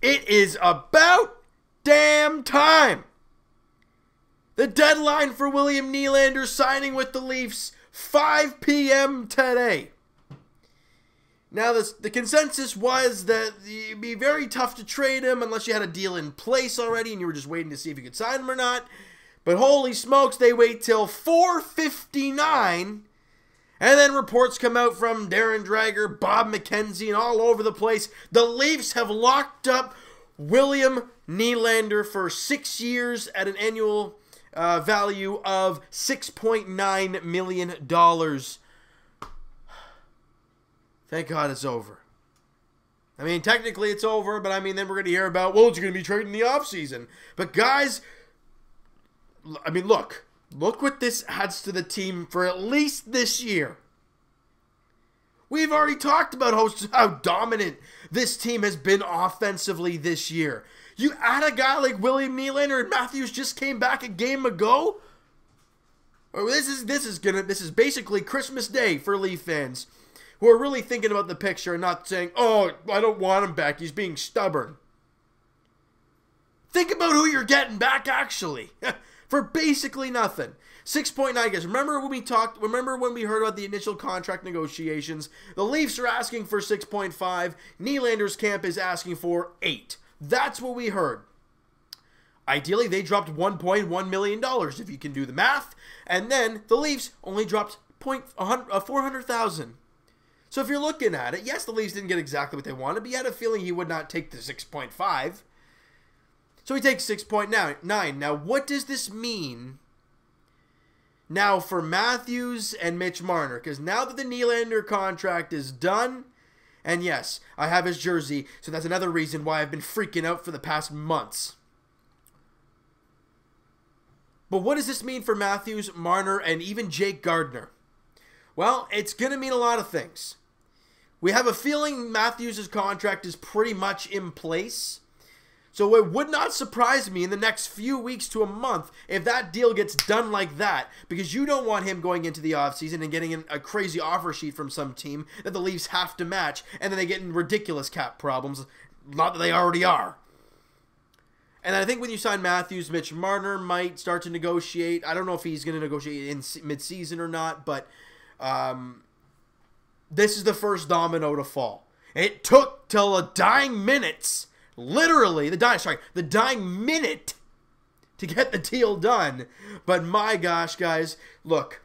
It is about damn time. The deadline for William Nylander signing with the Leafs, 5 p.m. today. Now, the consensus was that it'd be very tough to trade him unless you had a deal in place already and you were just waiting to see if you could sign him or not. But holy smokes, they wait till 4:59, and then reports come out from Darren Dreger, Bob McKenzie, and all over the place. The Leafs have locked up William Nylander for 6 years at an annual value of $6.9 million. Thank God it's over. I mean, technically it's over, but I mean, then we're going to hear about, well, it's going to be traded in the offseason. But guys, I mean, look what this adds to the team for at least this year. We've already talked about how dominant this team has been offensively this year. You add a guy like William Nylander, and Matthews just came back a game ago. This is basically Christmas Day for Leaf fans who are really thinking about the picture and not saying, oh, I don't want him back, he's being stubborn. Think about who you're getting back, actually, for basically nothing. 6.9 guys. Remember when we heard about the initial contract negotiations? The Leafs are asking for 6.5. Nylander's camp is asking for 8. That's what we heard. Ideally, they dropped $1.1 million, if you can do the math. And then the Leafs only dropped $400,000. So if you're looking at it, yes, the Leafs didn't get exactly what they wanted, but you had a feeling he would not take the 6.5. So he takes 6.9. Now, what does this mean now for Matthews and Mitch Marner? Because now that the Nylander contract is done, and yes, I have his jersey, so that's another reason why I've been freaking out for the past months. But what does this mean for Matthews, Marner, and even Jake Gardiner? Well, it's going to mean a lot of things. We have a feeling Matthews' contract is pretty much in place. So it would not surprise me in the next few weeks to a month if that deal gets done like that, because you don't want him going into the offseason and getting a crazy offer sheet from some team that the Leafs have to match, and then they get in ridiculous cap problems, not that they already are. And I think when you sign Matthews, Mitch Marner might start to negotiate. I don't know if he's going to negotiate in mid-season or not, but this is the first domino to fall. It took till the dying minutes, literally, the dying minute to get the deal done. But my gosh, guys, look,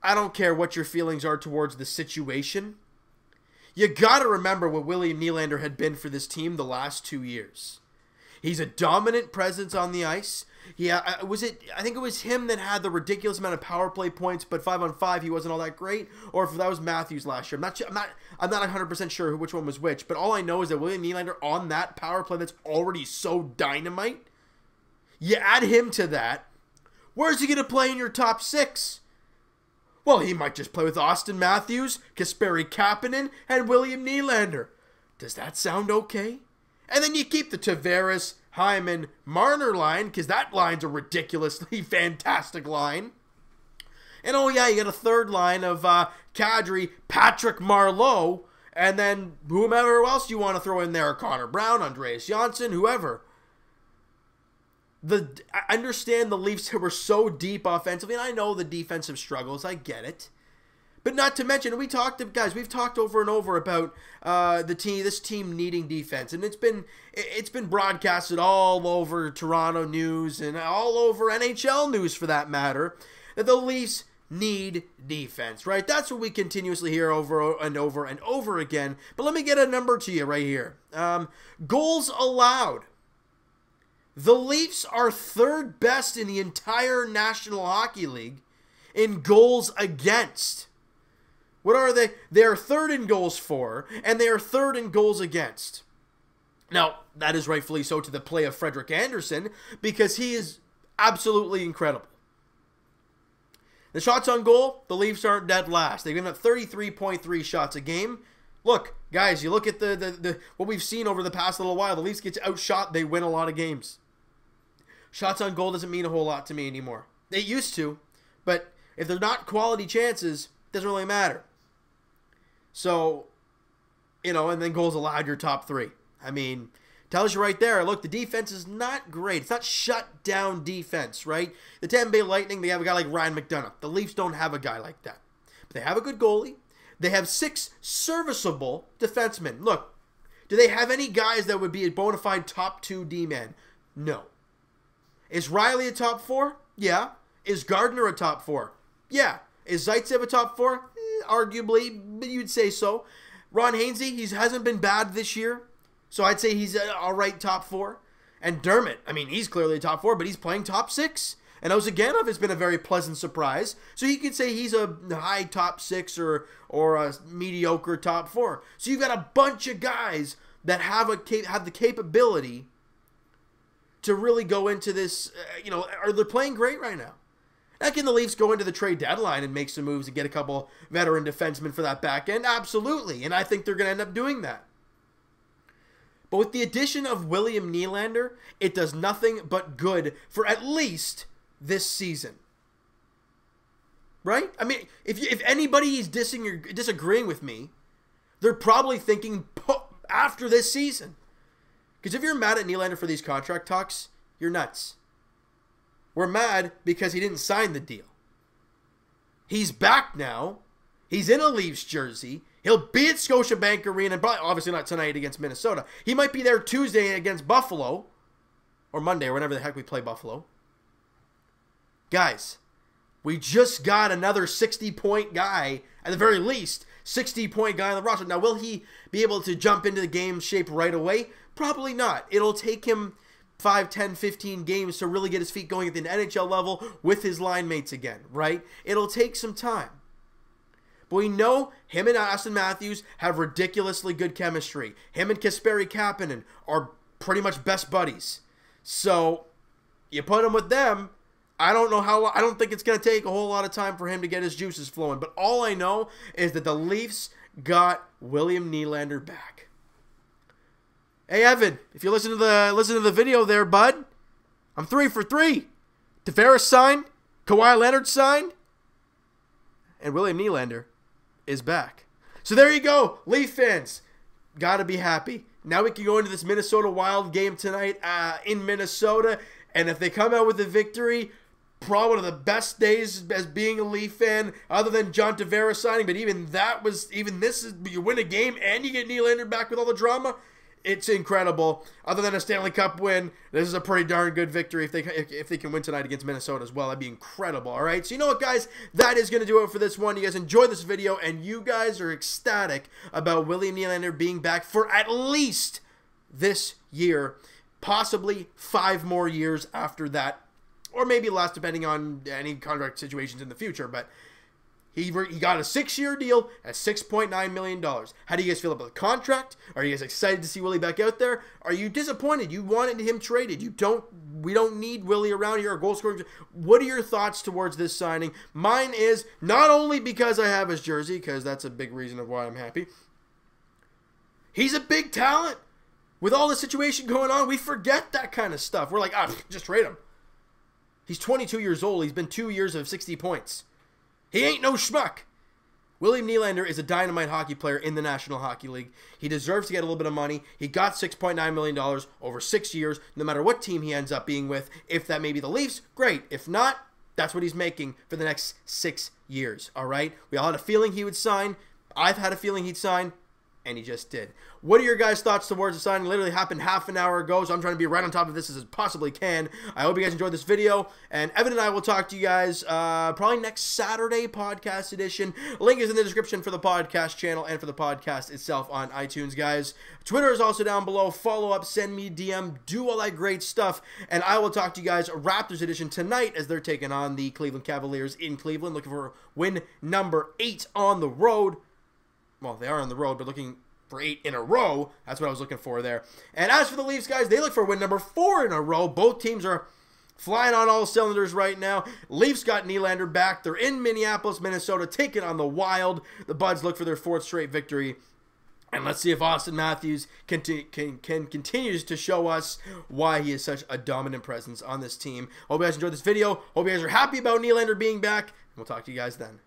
I don't care what your feelings are towards the situation. You got to remember what William Nylander had been for this team the last 2 years. He's a dominant presence on the ice. I think it was him that had the ridiculous amount of power play points, but 5-on-5 he wasn't all that great. Or if that was Matthews last year, I'm not 100% sure which one was which. But all I know is that William Nylander on that power play that's already so dynamite, you add him to that. Where's he going to play in your top 6? Well, he might just play with Austin Matthews, Kasperi Kapanen, and William Nylander. Does that sound okay? And then you keep the Tavares, Hyman, Marner line, because that line's a ridiculously fantastic line. And oh yeah, you got a third line of Kadri, Patrick Marleau, and then whomever else you want to throw in there, Connor Brown, Andreas Johnsson, whoever. I understand the Leafs were so deep offensively, and I know the defensive struggles, I get it. But not to mention, we've talked over and over about this team needing defense, and it's been broadcasted all over Toronto news and all over NHL news for that matter, that the Leafs need defense, right? That's what we continuously hear over and over and over again. But let me get a number to you right here. Goals allowed. The Leafs are third best in the entire National Hockey League in goals against. What are they? They are third in goals for, and they are third in goals against. Now, that is rightfully so to the play of Frederik Andersen, because he is absolutely incredible. The shots on goal, the Leafs aren't dead last. They've given up 33.3 shots a game. Look, guys, you look at the what we've seen over the past little while. The Leafs get outshot, they win a lot of games. Shots on goal doesn't mean a whole lot to me anymore. They used to, but if they're not quality chances, it doesn't really matter. So, and then goals allowed, your top 3. I mean, Tells you right there, look, the defense is not great. It's not shut down defense, right? The Tampa Bay Lightning, they have a guy like Ryan McDonough. The Leafs don't have a guy like that. But they have a good goalie. They have 6 serviceable defensemen. Look, do they have any guys that would be a bona fide top 2 D-man? No. Is Riley a top 4? Yeah. Is Gardner a top 4? Yeah. Is Zaitsev a top 4? Arguably, but you'd say so. Ron Hainsey, he hasn't been bad this year. So I'd say he's an alright top 4. And Dermott, I mean, he's clearly a top 4, but he's playing top 6. And Ozhiganov has been a very pleasant surprise. So you could say he's a high top 6 or a mediocre top 4. So you've got a bunch of guys that have the capability to really go into this, are they playing great right now? Now, can the Leafs go into the trade deadline and make some moves and get a couple veteran defensemen for that back end? Absolutely. And I think they're going to end up doing that. But with the addition of William Nylander, it does nothing but good for at least this season. Right? I mean, if anybody is disagreeing with me, they're probably thinking after this season. Because if you're mad at Nylander for these contract talks, you're nuts. We're mad because he didn't sign the deal. He's back now. He's in a Leafs jersey. He'll be at Scotiabank Arena, and probably, obviously not tonight against Minnesota. He might be there Tuesday against Buffalo, or Monday, or whenever the heck we play Buffalo. Guys, we just got another 60-point guy, at the very least, 60-point guy on the roster. Now, will he be able to jump into the game shape right away? Probably not. It'll take him 5, 10, 15 games to really get his feet going at the NHL level with his line mates again, right? It'll take some time. But we know him and Austin Matthews have ridiculously good chemistry. Him and Kasperi Kapanen are pretty much best buddies. So, you put him with them, I don't think it's going to take a whole lot of time for him to get his juices flowing. But all I know is that the Leafs got William Nylander back. Hey, Evan, if you listen to the video there, bud, I'm 3 for 3. Tavares signed, Kawhi Leonard signed, and William Nylander is back. So there you go, Leaf fans. Gotta be happy. Now we can go into this Minnesota Wild game tonight in Minnesota, and if they come out with a victory, probably one of the best days as being a Leaf fan, other than John Tavares signing. But even this is, you win a game and you get Nylander back with all the drama. It's incredible. Other than a Stanley Cup win, this is a pretty darn good victory if they can win tonight against Minnesota as well. That'd be incredible. All right, so you know what, guys? That is going to do it for this one. You guys enjoyed this video, and you guys are ecstatic about William Nylander being back for at least this year, possibly 5 more years after that, or maybe less, depending on any contract situations in the future. But he got a 6-year deal at $6.9 million. How do you guys feel about the contract? Are you guys excited to see Willie back out there? Are you disappointed? You wanted him traded. We don't need Willie around here, our goal scorer. What are your thoughts towards this signing? Mine is not only because I have his jersey, because that's a big reason of why I'm happy. He's a big talent. With all the situation going on, we forget that kind of stuff. We're like, just trade him. He's 22 years old. He's been 2 years of 60 points. He ain't no schmuck. William Nylander is a dynamite hockey player in the National Hockey League. He deserves to get a little bit of money. He got $6.9 million over 6 years, no matter what team he ends up being with. If that may be the Leafs, great. If not, that's what he's making for the next 6 years, all right? We all had a feeling he would sign. I've had a feeling he'd sign, and he just did. What are your guys' thoughts towards the signing? It literally happened half an hour ago, so I'm trying to be right on top of this as I possibly can. I hope you guys enjoyed this video, and Evan and I will talk to you guys probably next Saturday, podcast edition. Link is in the description for the podcast channel and for the podcast itself on iTunes, guys. Twitter is also down below. Follow up, send me DM, do all that great stuff, and I will talk to you guys Raptors edition tonight as they're taking on the Cleveland Cavaliers in Cleveland, looking for win number 8 on the road. Well, they are on the road, but looking for 8 in a row. That's what I was looking for there. And as for the Leafs, guys, they look for win number 4 in a row. Both teams are flying on all cylinders right now. Leafs got Nylander back. They're in Minneapolis, Minnesota, taking on the Wild. The Buds look for their 4th straight victory. And let's see if Austin Matthews continues to show us why he is such a dominant presence on this team. Hope you guys enjoyed this video. Hope you guys are happy about Nylander being back. And we'll talk to you guys then.